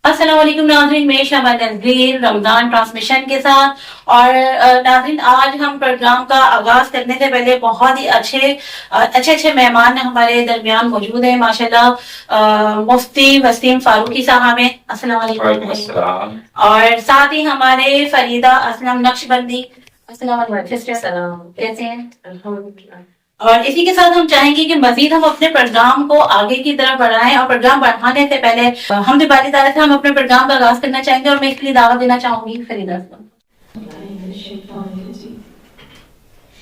السلام علیکم ناظرین، میں شہباز تنزیل رمضان ٹرانسمیشن کے ساتھ. اور ناظرین، آج ہم پروگرام کا آغاز کرنے سے پہلے بہت ہی اچھے مہمان ہمارے درمیان موجود ہیں ماشاءاللہ. مفتی وسیم فاروقی صاحب ہیں. السلام علیکم. السلام. اور ساتھ ہی ہمارے فریدہ اسلم نقشبندی. السلام علیکم سسٹر، کیسے ہیں؟ الحمدللہ. اور اسی کے ساتھ ہم چاہیں گے کہ مزید ہم اپنے پروگرام کو آگے کی طرف بڑھائیں، اور پروگرام بڑھانے سے پہلے ہم باری تعالیٰ سے ہم اپنے پروگرام کا آغاز کرنا چاہیں گے، اور میں اس کے لیے دعوت دینا چاہوں گی فریدہ کو.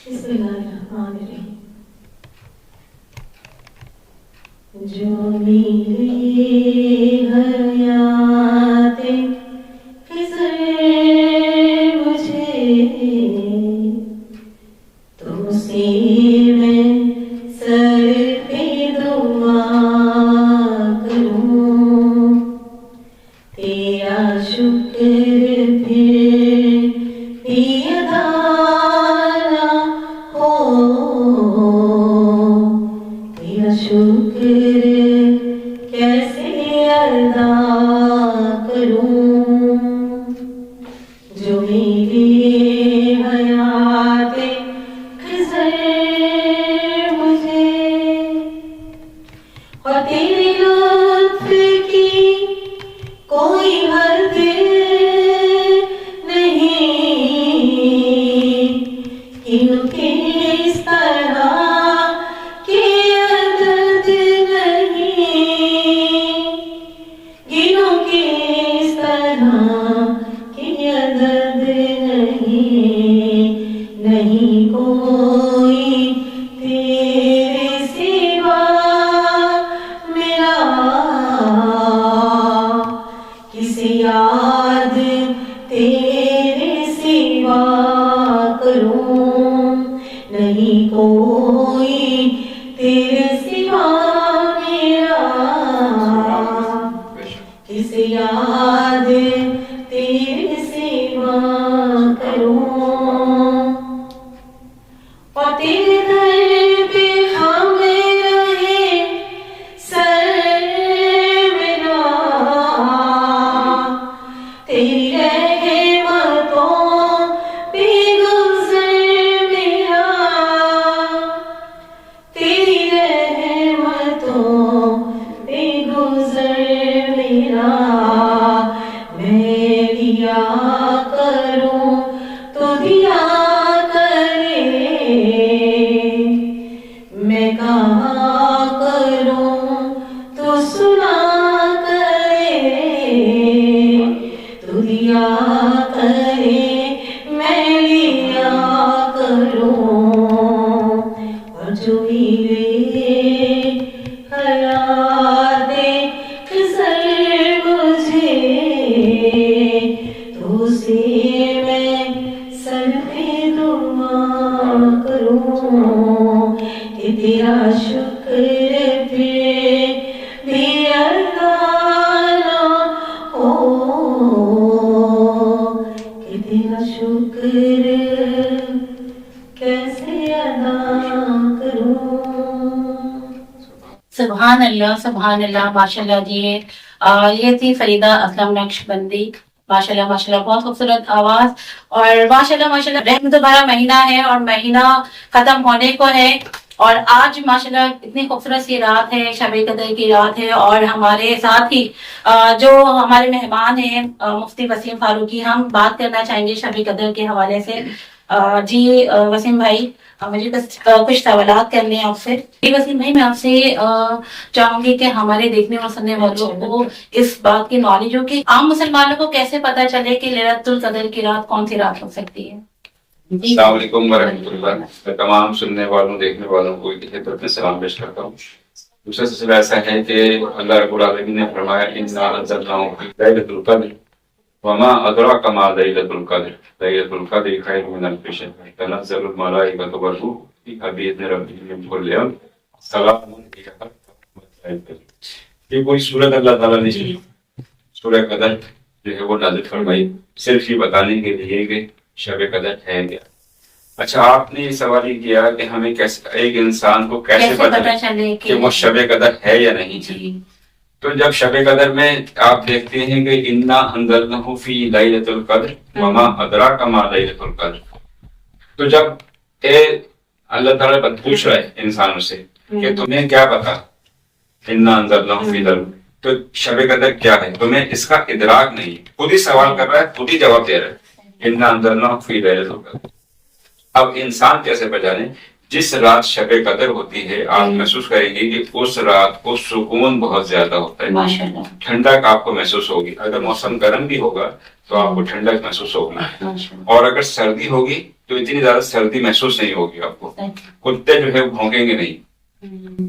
بسم اللہ الرحمن الرحیم. جو میری حیات خضر مجھے تو اسی میں سر پہ دعا کروں، تیرا شکر پھر بھی ادا نہ ہو، تیرا شکر کیسے ادا کروں. جو میری حیات خضر مجھے اور تیرے لطف کی کوئی حد نہیں، گن کے اس طرح کی عدد نہیں، گنوں کے اس طرح کی عدد نہیں، نہیں کوئی تیرے سوا میرا، کسی یاد تیرے سوا کروں، نہیں کوئی تیرے سوا میرا، کسی یاد تیرے سوا کروں. اور تیرے در پہ خم رہے سر میرا، تیری رحمتوں پہ گزر میرا، تیری رحمتوں پہ گزر میرا. میں دیا کروں تو دیا کرے، میں کہا کروں تو سنا کرے، تو دیا کرے میں لیا کروں. اور جو میرے حیات خضر مجھے تو اسے میں سر پہ دعا کروں، کہ تیرا شکر پھر بھی ادا نہ ہو، کہ تیرا شکر کیسے ادا کروں. سبحان اللہ ماشاءاللہ جی. یہ تھی فریدہ اسلم نقشبندی. ماشاءاللہ بہت خوبصورت آواز. اور ماشاءاللہ رحمت بھرا مہینہ ہے، اور مہینہ ختم ہونے کو ہے، اور آج ماشاءاللہ اتنی خوبصورت سی رات ہے، شب قدر کی رات ہے. اور ہمارے ساتھ ہی جو ہمارے مہمان ہیں مفتی وسیم فاروقی، ہم بات کرنا چاہیں گے شب قدر کے حوالے سے. جی وسیم بھائی، مجھے کچھ سوالات کرنے ہیں آپ سے. جی وسیم بھائی، میں آپ سے چاہوں گی کہ ہمارے دیکھنے اور سننے والوں کو اس بات کی نالج ہو کہ عام مسلمانوں کو کیسے پتہ چلے کہ لیلۃ القدر کی رات کون سی رات ہو سکتی ہے. السلام علیکم ورحمۃ اللہ. میں تمام سننے والوں دیکھنے والوں کو ایک طرف سے سلام پیش کرتا ہوں. دوسرا سلسلہ ایسا ہے کہ اللہ رب العالمین نے فرمایا انا انزلناہ فی لیلۃ القدر وما ادراک ما لیلۃ القدر لیلۃ القدر خیر من الف شہر تنزل الملائکۃ والروح فیہا بإذن ربہم من کل امر سلام ہی حتی مطلع الفجر. یہ کوئی سورت اللہ تعالیٰ نے سورہ قدر جو ہے وہ نازل فرمائی صرف یہ بتانے کے لیے کہ شب قدر ہے کیا. اچھا، آپ نے یہ سوال یہ کیا کہ ہمیں کیسے ایک انسان کو کیسے پتہ چلے کہ وہ شب قدر ہے یا نہیں. تو جب شب قدر میں آپ دیکھتے ہیں کہ انا انزلنہ فی لیلۃ القدر وما ادراک ما لیلۃ القدر، تو جب اللہ تعالیٰ پوچھ رہا ہے انسانوں سے کہ تمہیں کیا پتا انا انزلنہ فی لیلۃ، تو شب قدر کیا ہے تمہیں اس کا ادراک نہیں، خود ہی سوال کر رہا ہے، خود ہی جواب دے رہا ہے انا انزلنہ فی لیلۃ القدر۔ اب انسان کیسے پہچانے؟ جس رات شب قدر ہوتی ہے آپ محسوس کریں گے کہ اس رات کو سکون بہت زیادہ ہوتا ہے، ماشاءاللہ ٹھنڈک آپ کو محسوس ہوگی، اگر موسم گرم بھی ہوگا تو آپ کو ٹھنڈک محسوس ہوگی، ماشاءاللہ اور اگر سردی ہوگی تو اتنی زیادہ سردی محسوس نہیں ہوگی آپ کو۔ کتے جو ہے وہ بھونکیں گے نہیں،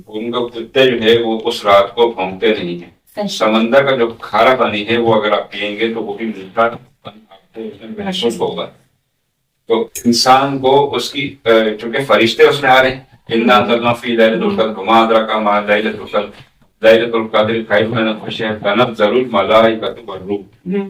ان کا کتے جو ہے وہ اس رات کو بھونکتے نہیں ہیں۔ سمندر کا جو کھارا پانی ہے وہ اگر آپ پیئیں گے تو وہ بھی میٹھا آپ کو محسوس ہوگا۔ تو انسان کو اس کی چونکہ فرشتے اس میں آ رہے ہیں، انا انزلنا فی لیلۃ القدر وما ادراک ما لیلۃ القدر لیلۃ القدر خیر من الف شہر تنزل الملائکۃ والروح،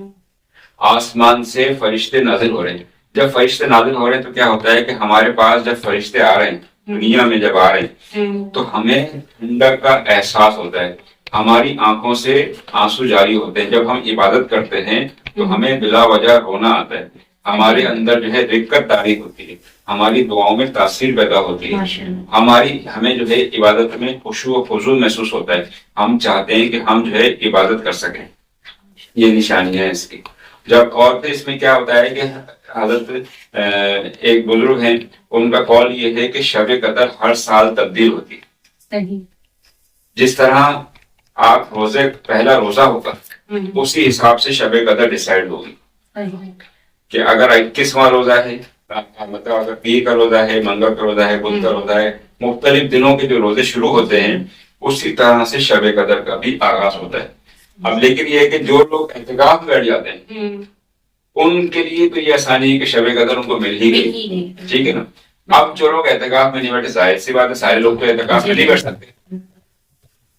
آسمان سے فرشتے نازل ہو رہے ہیں۔ جب فرشتے نازل ہو رہے ہیں تو کیا ہوتا ہے کہ ہمارے پاس جب فرشتے آ رہے ہیں دنیا میں جب آ رہے ہیں تو ہمیں ٹھنڈک کا احساس ہوتا ہے، ہماری آنکھوں سے آنسو جاری ہوتے ہیں۔ جب ہم عبادت کرتے ہیں تو ہمیں بلا وجہ رونا آتا ہے، ہمارے اندر جو ہے رقت طاری ہوتی ہے، ہماری دعاؤں میں تاثیر پیدا ہوتی ہے، ہمیں جو ہے عبادت میں خشوع و خضوع محسوس ہوتا ہے، ہم چاہتے ہیں کہ ہم جو ہے عبادت کر سکیں۔ یہ نشانی ہے اس کی۔ جب اور پھر اس میں کیا ہوتا ہے کہ حضرت ایک بزرگ ہیں، ان کا قول یہ ہے کہ شب قدر ہر سال تبدیل ہوتی ہے۔ جس طرح آپ پہلا روزہ ہوگا اسی حساب سے شب قدر ڈیسائیڈ ہوگی کہ اگر 21واں روزہ ہے، مطلب اگر پیر کا روزہ ہے، منگل کا روزہ ہے، بدھ کا روزہ ہے، مختلف دنوں کے جو روزے شروع ہوتے ہیں اسی طرح سے شب قدر کا بھی آغاز ہوتا ہے۔ اب لیکن یہ ہے کہ جو لوگ اعتکاف میں بیٹھ جاتے ہیں ان کے لیے تو یہ آسانی ہے کہ شب قدر ان کو مل ہی گئی، ٹھیک ہے نا۔ اب جو لوگ اعتکاف میں نہیں بیٹھے، ظاہر سی بات ہے سارے لوگ تو اعتکاف میں نہیں بیٹھ سکتے،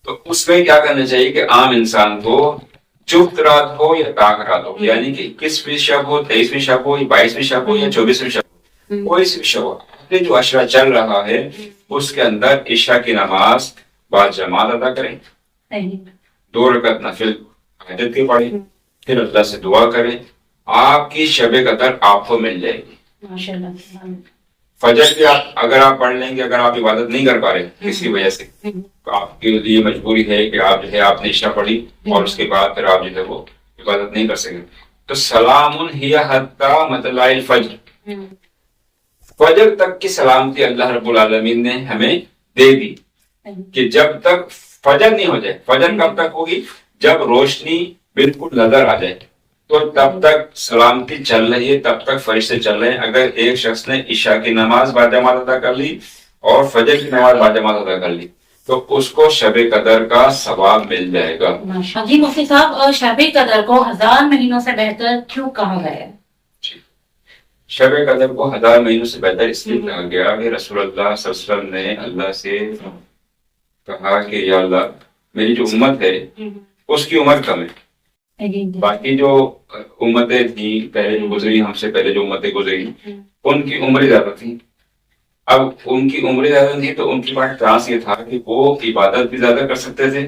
تو اس میں کیا کرنا چاہیے کہ عام انسان کو جفت رات ہو یا طاق رات ہو، یعنی کہ 21ویں شب ہو، 23ویں شب ہو، 22ویں شب ہو یا 24ویں شب ہو، کوئی سی بھی شب ہو، جو عشرہ چل رہا ہے اس کے اندر عشاء کی نماز بعد جماعت ادا کریں، 2 رکعت نفل حاجت کی پڑھیں، پھر اللہ سے دعا کریں، آپ کی شب قدر آپ کو مل جائے گی۔ فجر بھی اگر آپ پڑھ لیں گے، اگر آپ عبادت نہیں کر پا رہے کسی وجہ سے تو آپ کے لیے مجبوری ہے کہ آپ جو ہے آپ نے عشاء پڑھی اور اس کے بعد پھر آپ جو ہے وہ عبادت نہیں کر سکیں، تو سلام ہی حتی مطلع الفجر، فجر تک کی سلامتی اللہ رب العالمین نے ہمیں دے دی کہ جب تک فجر نہیں ہو جائے۔ فجر کب تک ہوگی؟ جب روشنی بالکل نظر آ جائے، تو تب تک سلامتی چل رہی ہے، تب تک فرشتے چل رہے ہیں۔ اگر ایک شخص نے عشاء کی نماز باجماعت ادا کر لی اور فجر کی نماز باجماعت ادا کر لی تو اس کو شب قدر کا ثواب مل جائے گا۔ جی مفتی صاحب، شب قدر کو 1000 مہینوں سے بہتر کیوں کہا گیا ہے؟ شب قدر کو 1000 مہینوں سے بہتر اس لیے کہا گیا کہ رسول اللہ صلی اللہ علیہ وسلم نے اللہ سے کہا کہ یا اللہ میری جو امت ہے اس کی عمر کم ہے، باقی جو امتیں تھیں پہلے جو گزری، ہم سے پہلے جو امتیں گزری ان کی عمریں زیادہ تھیں۔ اب ان کی عمریں زیادہ تھیں تو ان کے پاس چانس یہ تھا کہ وہ عبادت بھی زیادہ کر سکتے تھے،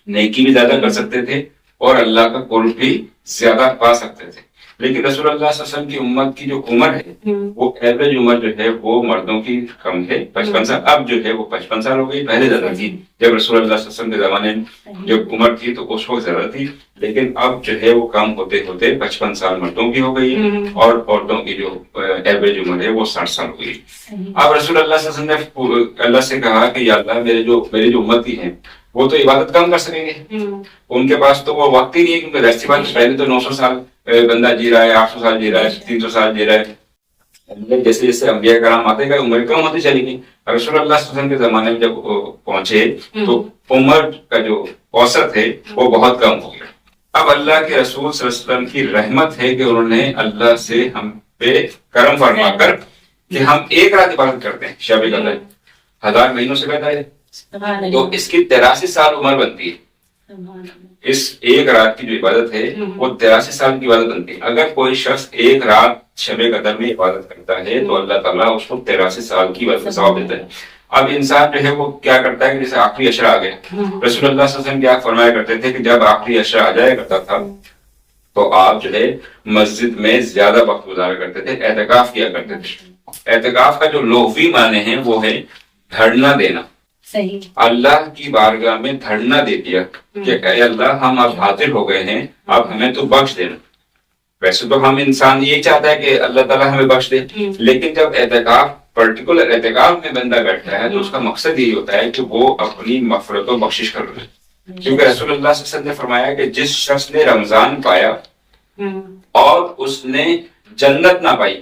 نیکی بھی زیادہ کر سکتے تھے اور اللہ کا قرب بھی زیادہ پا سکتے تھے۔ لیکن رسول اللہ صلی اللہ علیہ وسلم کی امت کی جو عمر ہے وہ ایوریج عمر جو ہے وہ مردوں کی کم ہے، 55 سال، اب جو ہے وہ 55 سال ہو گئی، پہلے زیادہ تھی۔ جب رسول اللہ صلی اللہ علیہ وسلم کے زمانے میں جو عمر تھی تو اس وقت زیادہ تھی، لیکن اب جو ہے وہ کم ہوتے ہوتے 55 سال مردوں کی ہو گئی اور عورتوں کی جو ایوریج عمر ہے وہ 60 سال ہو گئی۔ اب رسول اللہ صلی اللہ علیہ وسلم نے اللہ سے کہا کہ یا اللہ میرے جو امتی ہیں وہ تو عبادت کم کر سکیں گے، ان کے پاس تو وہ وقت ہی نہیں ہے، کیونکہ رہتی بات پہلے تو 900 سال بندہ جی رہا ہے، 800 سال جی رہا ہے، 300 سال جی رہا ہے، جیسے جیسے انبیاء کرام آتے گئے عمر کم ہوتی چلی گئی۔ رسول اللہ صلی اللہ علیہ وسلم کے زمانے میں جب پہنچے تو عمر کا جو اوسط ہے وہ بہت کم ہو گیا۔ اب اللہ کے رسول صلی اللہ علیہ وسلم کی رحمت ہے کہ انہوں نے اللہ سے ہم پہ کرم فرما کر کہ ہم ایک رات عبادت کرتے ہیں شب قدر، 1000 مہینوں سے بہتر ہے، تو اس کی 83 سال عمر بنتی ہے۔ اس ایک رات کی جو عبادت ہے وہ 83 سال کی عبادت بنتی ہے۔ اگر کوئی شخص ایک رات شب قدر میں عبادت کرتا ہے تو اللہ تعالیٰ اس کو 83 سال کی عبادت کا ثواب دیتا ہے۔ اب انسان جو ہے وہ کیا کرتا ہے کہ جیسے آخری عشرہ آ گیا، رسول اللہ صلی اللہ علیہ وسلم کیا فرمایا کرتے تھے کہ جب آخری عشرہ آ جایا کرتا تھا تو آپ جو ہے مسجد میں زیادہ وقت گزارا کرتے تھے، اعتکاف کیا کرتے تھے۔ اعتکاف کا جو لغوی معنی ہے وہ ہے دھرنا دینا، صحیح، اللہ کی بارگاہ میں دھرنا دے دیا کہ اے اللہ ہم اب حاضر ہو گئے ہیں، اب ہمیں تو بخش دینا۔ ویسے تو ہم انسان یہی چاہتا ہے کہ اللہ تعالیٰ ہمیں بخش دے، لیکن جب اعتکاف پرٹیکولر اعتکاف میں بندہ بیٹھتا ہے تو اس کا مقصد یہی ہوتا ہے کہ وہ اپنی مغفرت و بخشش کر رہے، کیونکہ رسول اللہ صلی اللہ علیہ وسلم نے فرمایا کہ جس شخص نے رمضان پایا اور اس نے جنت نہ پائی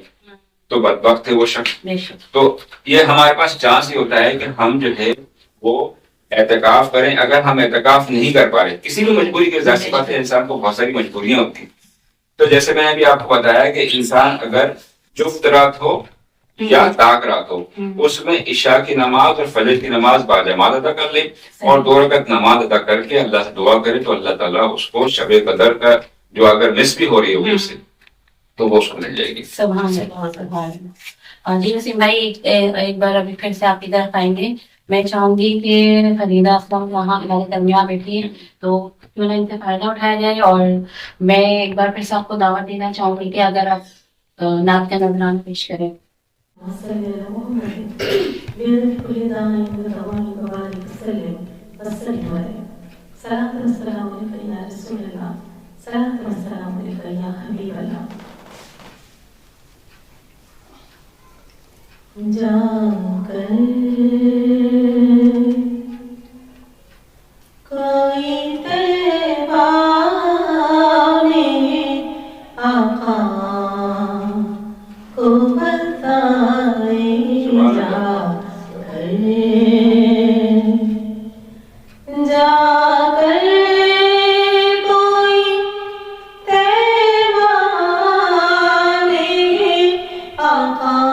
تو بدبخت ہے وہ شخص۔ تو یہ ہمارے پاس چانس ہی ہوتا ہے کہ ہم جو ہے وہ اعتکاف کریں۔ اگر ہم اعتکاف نہیں کر پا رہے کسی بھی مجبوری کے، ظاہر سی بات ہے انسان کو بہت ساری مجبوریاں ہوتی ہیں، تو جیسے میں نے ابھی آپ کو بتایا کہ انسان اگر جفت رات ہو یا طاق رات ہو، اس میں عشاء کی نماز اور فجر کی نماز باجماعت ادا کر لے اور 2 رکعت نماز ادا کر کے اللہ سے دعا کرے تو اللہ تعالیٰ اس کو شب قدر کا جو اگر مس بھی ہو رہی ہوگی اس سے تو وہ اس کو مل جائے گی۔ سبحان اللہ، سبحان اللہ۔ جی وسیم بھائی، ایک بار ابھی پھر سے آپ کی طرف آئیں گے، میں چاہوں گی کہ فریدہ اسلم وہاں ہمارے درمیان بیٹھی ہے تو کیوں نہ ان سے فائدہ اٹھایا جائے، اور میں ایک بار پھر سے آپ کو دعوت دینا چاہوں گی کہ اگر آپ نعت کا نذرانہ پیش کریں۔ جا کر کوئی طیبہ میں آقا کو بتائے، جا کر کوئی طیبہ میں آقا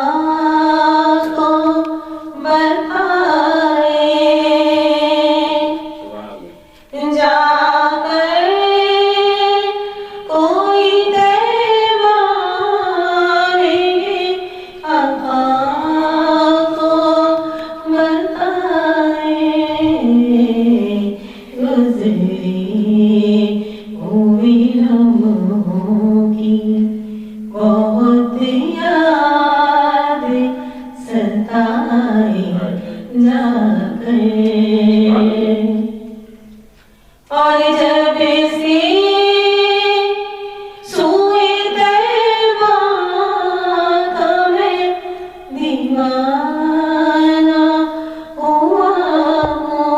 اور جب سے سوئے طیبہ کا میں دیوانہ ہوا ہوں،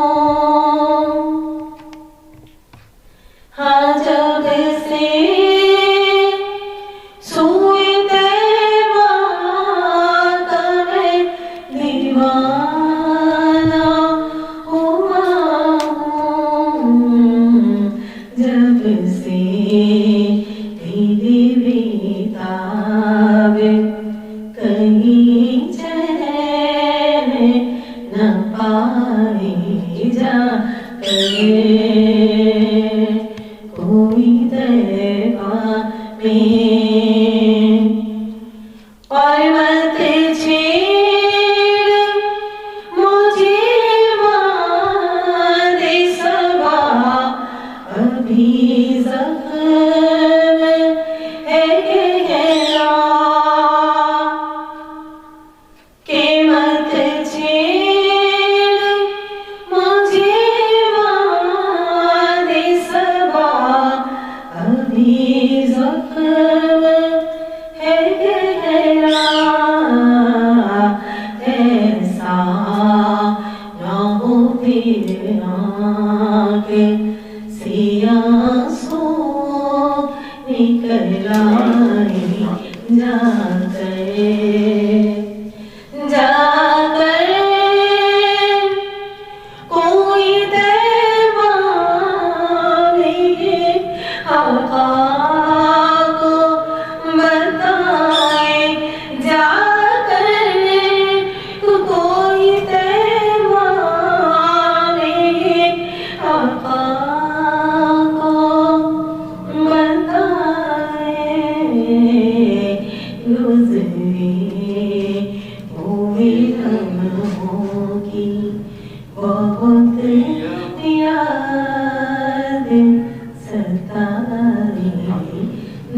ہاں جب سے سوئے طیبہ کا میں دیوانہ